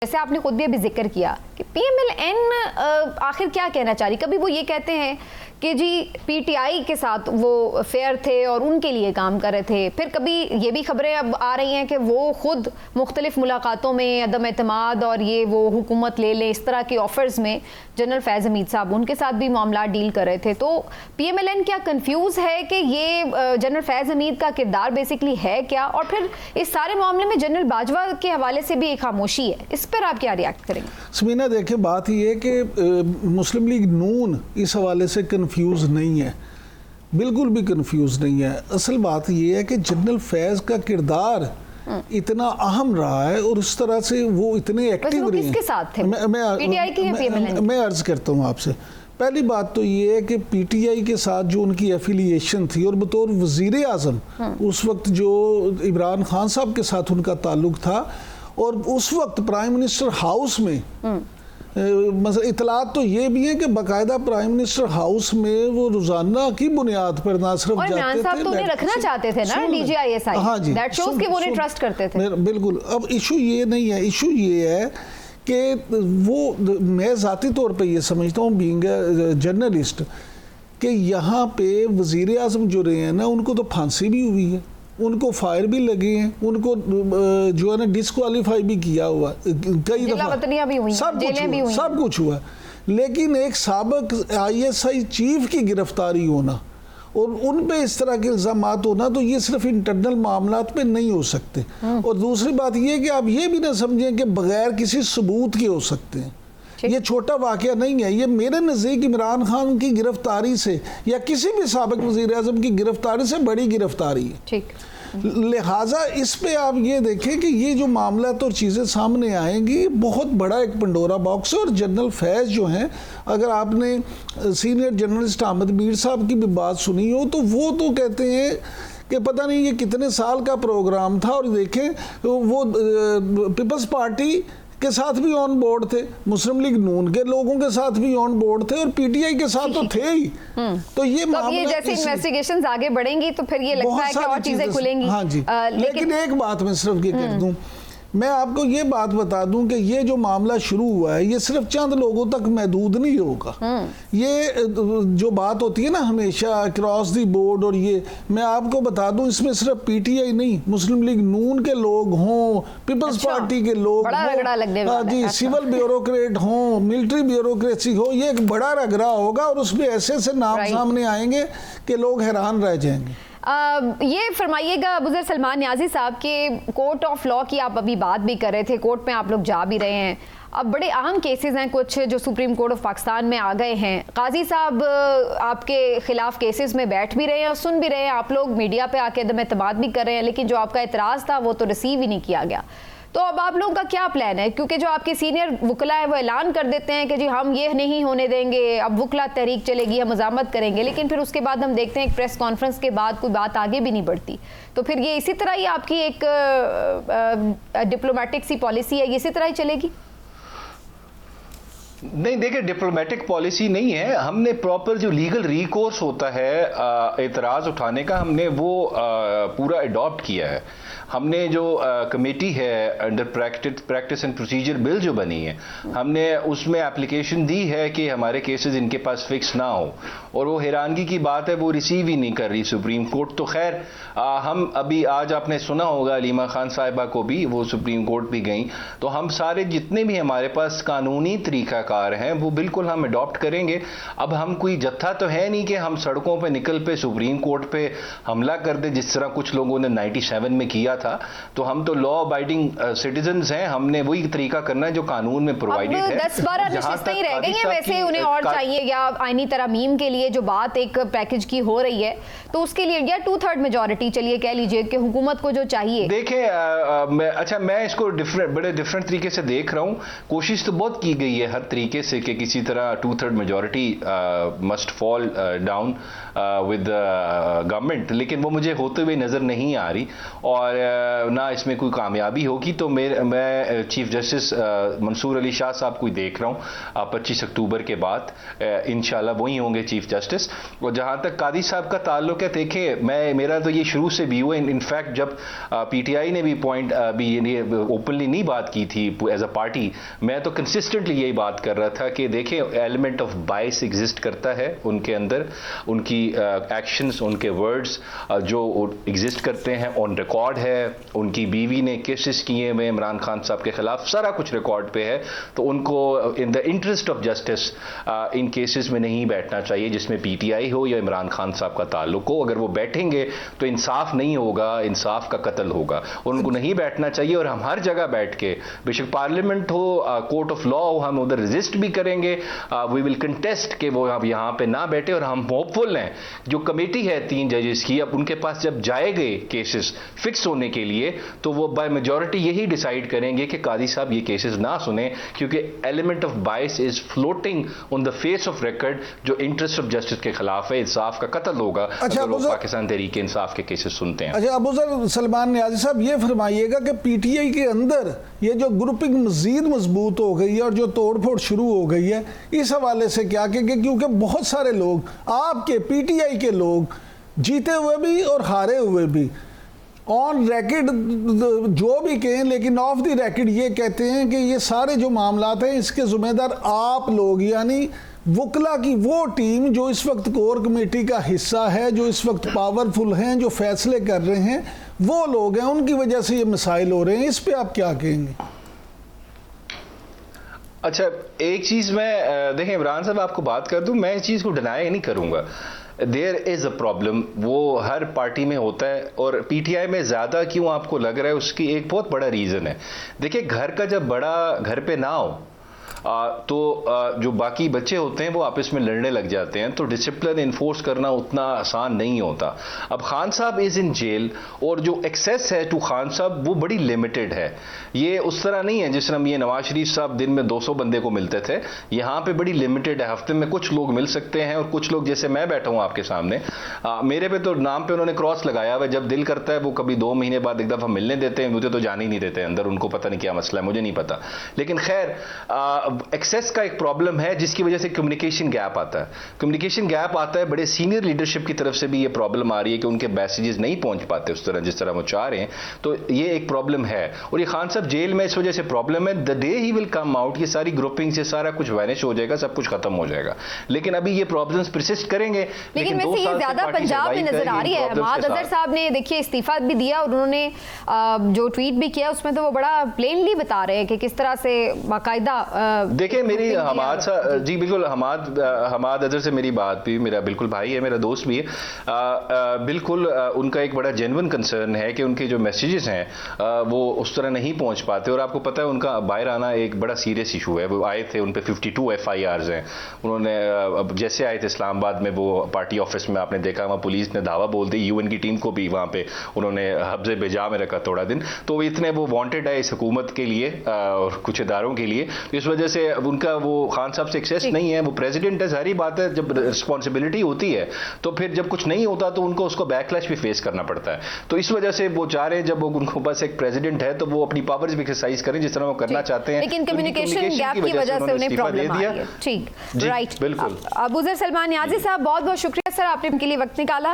जैसे आपने खुद भी अभी जिक्र किया कि पीएमएलएन आखिर क्या कहना चाह रही। कभी वो ये कहते हैं कि जी पीटीआई के साथ वो फेयर थे और उनके लिए काम कर रहे थे, फिर कभी ये भी खबरें अब आ रही हैं कि वो खुद मुख्तलिफ मुलाकातों में अदम एतमाद और ये वो हुकूमत ले लें इस तरह के ऑफर्स में जनरल फैज़ हमीद साहब उनके साथ भी मामला डील कर रहे थे। तो पीएमएलएन क्या कंफ्यूज है कि ये जनरल फैज़ हमीद का किरदार बेसिकली है क्या, और फिर इस सारे मामले में जनरल बाजवा के हवाले से भी एक खामोशी है, इस पर आप क्या रिएक्ट करेंगे? समीना देखिए, बात ये है कि मुस्लिम लीग नून इस हवाले से कंफ्यूज नहीं है, बिल्कुल भी कंफ्यूज नहीं है। असल बात ये है कि जनरल फैज़ का किरदार इतना अहम रहा है और उस तरह से वो इतने एक्टिव रहे। किसके साथ थे? पीटीआई की या पीएमएलएन? मैं अर्ज करता हूँ आपसे, पहली बात तो ये है कि पीटीआई के साथ जो उनकी एफिलिएशन थी और बतौर वजीर आज़म उस वक्त जो इमरान खान साहब के साथ उनका ताल्लुक था, और उस वक्त प्राइम मिनिस्टर हाउस में मतलब इतलात तो ये भी है कि बाकायदा प्राइम मिनिस्टर हाउस में वो रोजाना की बुनियाद पर ना सिर्फ जाते थे, तो उन्हें रखना चाहते थे ना डीजीआईएसआई। हाँ जी, दैट शोज कि वो उन्हें ट्रस्ट करते थे। बिल्कुल। अब इशू ये नहीं है, इशू ये है कि वो, मैं ज़ाती तौर पे ये समझता हूँ बीइंग जर्नलिस्ट, कि यहाँ पे वजीर आज़म जो रहे हैं ना, उनको तो फांसी भी हुई है, उनको फायर भी लगे हैं, उनको जो है ना डिस्क्वालीफाई भी किया हुआ कई दफा, सब कुछ हुआ। लेकिन एक साबिक आईएसआई चीफ की गिरफ्तारी होना और उन पे इस तरह के इल्ज़ामात होना, तो ये सिर्फ इंटरनल मामलात पे नहीं हो सकते। और दूसरी बात ये कि आप ये भी ना समझें कि बगैर किसी सबूत के हो सकते हैं। ये छोटा वाकया नहीं है, ये मेरे नज़दीक इमरान खान की गिरफ्तारी से या किसी भी साबिक वज़ीर आज़म की गिरफ्तारी से बड़ी गिरफ्तारी है। ठीक, लिहाजा इस पे आप ये देखें कि ये जो मामला और चीज़ें सामने आएंगी, बहुत बड़ा एक पंडोरा बॉक्स है। और जनरल फैज़ जो हैं, अगर आपने सीनियर जर्नलिस्ट अहमद मीर साहब की भी बात सुनी हो, तो वो तो कहते हैं कि पता नहीं ये कितने साल का प्रोग्राम था, और देखें वो पीपल्स पार्टी के साथ भी ऑन बोर्ड थे, मुस्लिम लीग नून के लोगों के साथ भी ऑन बोर्ड थे, और पीटीआई के साथ तो थे ही। तो ये मामला, जैसे इन्वेस्टिगेशंस आगे बढ़ेंगी तो फिर ये लगता है कि और चीजें खुलेंगी। हाँ जी, लेकिन एक बात मैं सिर्फ ये कर दूं, मैं आपको ये बात बता दूं कि ये जो मामला शुरू हुआ है, ये सिर्फ चंद लोगों तक महदूद नहीं होगा। ये जो बात होती है ना हमेशा क्रॉस दी बोर्ड, और ये मैं आपको बता दूं, इसमें सिर्फ पीटीआई नहीं, मुस्लिम लीग नून के लोग हों, पीपल्स पार्टी के लोग हों, जी, सिविल ब्यूरोक्रेट हों, मिलिट्री ब्यूरोक्रेसी हो, ये एक बड़ा रगड़ा होगा, और उसमें ऐसे ऐसे नाम सामने आएंगे कि लोग हैरान रह जाएंगे। ये फरमाइएगा अबूजर सलमान नियाजी साहब के कोर्ट ऑफ लॉ की आप अभी बात भी कर रहे थे, कोर्ट में आप लोग जा भी रहे हैं। अब बड़े अहम केसेस हैं कुछ जो सुप्रीम कोर्ट ऑफ पाकिस्तान में आ गए हैं। काजी साहब आपके खिलाफ केसेस में बैठ भी रहे हैं और सुन भी रहे हैं, आप लोग मीडिया पे आके अदम एतमाद भी कर रहे हैं, लेकिन जो आपका एतराज़ था वो तो रिसीव ही नहीं किया गया। तो अब आप लोगों का क्या प्लान है? क्योंकि जो आपके सीनियर वकला है वो ऐलान कर देते हैं कि जी हम ये नहीं होने देंगे, अब वकला तहरीक चलेगी, हम मज़ामत करेंगे, लेकिन फिर उसके बाद हम देखते हैं एक प्रेस कॉन्फ्रेंस के बाद कोई बात आगे भी नहीं बढ़ती। तो फिर ये इसी तरह ही आपकी एक डिप्लोमेटिक सी पॉलिसी है, ये इसी तरह ही चलेगी? नहीं, देखिए डिप्लोमेटिक पॉलिसी नहीं है, हमने प्रॉपर जो लीगल रिकोर्स होता है एतराज़ उठाने का, हमने वो पूरा अडॉप्ट किया है। हमने जो कमेटी है under practice and procedure bill जो बनी है, हमने उसमें एप्लीकेशन दी है कि हमारे केसेस इनके पास फिक्स ना हो, और वो हैरानगी की बात है वो रिसीव ही नहीं कर रही सुप्रीम कोर्ट। तो खैर हम अभी आज आपने सुना होगा अलीमा खान साहिबा को भी वो सुप्रीम कोर्ट भी गई, तो हम सारे जितने भी हमारे पास कानूनी तरीकाकार हैं वो बिल्कुल हम अडॉप्ट करेंगे। अब हम कोई जत्था तो है नहीं कि हम सड़कों पे निकल पे सुप्रीम कोर्ट पे हमला कर दे, जिस तरह कुछ लोगों ने 97 में किया था। तो हम तो लॉ अबाइडिंग सिटीजन्स हैं, हमने वही तरीका करना है जो कानून में प्रोवाइडेड है। 10-12 नशिस्तें ही रह गई हैं वैसे, उन्हें और चाहिए या आईनी तरमीम के लिए जो बात एक पैकेज की हो रही है, तो उसके लिए या 2/3 मेजॉरिटी चलिए कह लीजिए कि हुकूमत को जो चाहिए। देखें मैं इसको बड़े डिफरेंट तरीके से देख रहा हूँ। कोशिश तो बहुत की गई है हर तरीके से कि किसी तरह 2/3 majority must fall down with government, लेकिन वो मुझे होते हुए नजर नहीं आ रही। और ना इसमें कोई कामयाबी होगी, तो मैं चीफ जस्टिस मंसूर अली शाह साहब को देख रहा हूँ 25 अक्टूबर के बाद इंशाल्लाह वही होंगे चीफ जस्टिस। और जहाँ तक कादी साहब का ताल्लुक है, देखिए मेरा तो ये शुरू से व्यू है, इनफैक्ट जब पीटीआई ने भी पॉइंट भी ये ओपनली नहीं बात की थी एज अ पार्टी, मैं तो कंसिस्टेंटली यही बात कर रहा था कि देखिए एलिमेंट ऑफ बायस एग्जिस्ट करता है उनके अंदर, उनकी एक्शंस, उनके वर्ड्स जो एग्जिस्ट करते हैं ऑन रिकॉर्ड है। उनकी बीवी ने केसेस किए हुए इमरान खान साहब के खिलाफ, सारा कुछ रिकॉर्ड पे है, तो उनको in the interest of justice in cases में नहीं बैठना चाहिए जिसमें पीटीआई हो या इमरान खान साहब का ताल्लुक हो। अगर वो बैठेंगे तो इंसाफ नहीं होगा, इंसाफ का कत्ल होगा, उनको नहीं बैठना चाहिए। और हम हर जगह बैठ के, बेशक पार्लियामेंट हो, कोर्ट ऑफ लॉ हो, हम उधर रेजिस्ट भी करेंगे, वी विल कंटेस्ट कि वो अब यहाँ पे ना बैठे। और हम होपफुल हैं जो कमेटी है 3 जजेस की, अब उनके पास जब जाएंगे केसेस फिक्स होने के लिए, तो वो बाय मेजॉरिटी यही डिसाइड करेंगे कि कादी साहब ये केसेस ना सुने, क्योंकि element of bias is floating on the face of record, जो इंटरेस्ट ऑफ जस्टिस के खिलाफ है, इंसाफ का कत्ल होगा अगर लोग पाकिस्तान तहरीक इंसाफ के केसेस सुनते हैं। अच्छा, अबूजर सलमान नियाज़ी साहब ये फरमाइएगा कि पीटीआई के अंदर ये जो ग्रुपिंग मजीद मजबूत हो गई है और जो तोड़फोड़ शुरू हो गई है, इस हवाले से क्या कहेंगे? क्योंकि बहुत सारे लोग, आपके पीटीआई के लोग, जीते हुए भी और हारे हुए भी, ऑन रैकेट जो भी कहें, लेकिन ऑफ द रैकेट ये कहते हैं कि ये सारे जो मामलात हैं इसके जिम्मेदार आप लोग, यानी वकला की वो टीम जो इस वक्त कोर कमेटी का हिस्सा है, जो इस वक्त पावरफुल हैं, जो फैसले कर रहे हैं, वो लोग हैं, उनकी वजह से ये मसाइल हो रहे हैं। इस पे आप क्या कहेंगे? अच्छा, एक चीज़ मैं देखें इमरान साहब आपको बात कर दूं, मैं इस चीज़ को डिनाई नहीं करूंगा, देयर इज़ अ प्रॉब्लम, वो हर पार्टी में होता है। और पीटीआई में ज़्यादा क्यों आपको लग रहा है, उसकी एक बहुत बड़ा रीज़न है। देखिए, घर का जब बड़ा घर पे ना हो तो जो बाकी बच्चे होते हैं वो आपस में लड़ने लग जाते हैं, तो डिसिप्लिन इन्फोर्स करना उतना आसान नहीं होता। अब खान साहब इज़ इन जेल, और जो एक्सेस है टू खान साहब वो बड़ी लिमिटेड है। ये उस तरह नहीं है जिस तरह ये नवाज शरीफ साहब दिन में 200 बंदे को मिलते थे, यहाँ पे बड़ी लिमिटेड है, हफ्ते में कुछ लोग मिल सकते हैं। और कुछ लोग, जैसे मैं बैठा हूँ आपके सामने, मेरे पे तो नाम पे उन्होंने क्रॉस लगाया हुआ, जब दिल करता है वो कभी 2 महीने बाद एक दफ़ा मिलने देते हैं, मुझे तो जाने ही नहीं देते अंदर, उनको पता नहीं क्या मसला है, मुझे नहीं पता। लेकिन खैर, एक्सेस का एक प्रॉब्लम है जिसकी वजह से कम्युनिकेशन गैप आता है। कम्युनिकेशन गैप आता है, बड़े सीनियर लीडरशिप की तरफ से भी ये प्रॉब्लम आ रही है कि उनके मैसेजेस नहीं पहुंच पाते उस तरह जिस तरह वो चाह रहे हैं, तो ये एक प्रॉब्लम है। और ये खान साहब जेल में इस वजह से प्रॉब्लम है, the day he will come out, ये सारी ग्रुपिंग से सारा कुछ वैनिश हो जाएगा, सब कुछ खत्म हो जाएगा। लेकिन अभी ये प्रॉब्लम्स परसिस्ट करेंगे। लेकिन वैसे ये ज्यादा पंजाब में नजर आ रही है। हमाद अजहर साहब ने देखिए इस्तीफा भी दिया, और उन्होंने जो ट्वीट भी किया उसमें तो वो बड़ा प्लेनली बता रहे हैं कि किस तरह से बाकायदा। देखिए, मेरी हमाद जी बिल्कुल, हमाद अजहर से मेरी बात भी, मेरा बिल्कुल भाई है, मेरा दोस्त भी है, बिल्कुल उनका एक बड़ा जेन्युइन कंसर्न है कि उनके जो मैसेजेस हैं वो उस तरह नहीं पहुंच पाते। और आपको पता है उनका बाहर आना एक बड़ा सीरियस इशू है। वो आए थे, उन पे 52 FIRs हैं। उन्होंने अब जैसे आए थे इस्लामाबाद में, वो पार्टी ऑफिस में आपने देखा, वहाँ पुलिस ने धावा बोल दी, UN की टीम को भी वहाँ पे उन्होंने हब्जे बेजा में रखा थोड़ा दिन। तो इतने वो वांटेड है इस हुकूमत के लिए और कुछ इदारों के लिए, तो इस वजह से उनका वो खान साहब से एक्सेस नहीं है। वो प्रेसिडेंट है, सारी बात है, जब रिस्पॉन्सिबिलिटी होती है तो फिर जब कुछ नहीं होता तो उनको उसको बैकलैश भी फेस करना पड़ता है। तो इस वजह से वो चाह रहे हैं जब उनको पास एक प्रेसिडेंट है तो वो अपनी पावर्स भी एक्सरसाइज करें जिस तरह वो करना चाहते हैं। लेकिन कम्युनिकेशन गैप की वजह से उन्हें प्रॉब्लम आ रही है। ठीक, राइट, बिल्कुल। अबूजर सलमान नियाज़ी साहब, बहुत बहुत शुक्रिया सर, आपने उनके लिए वक्त निकाला।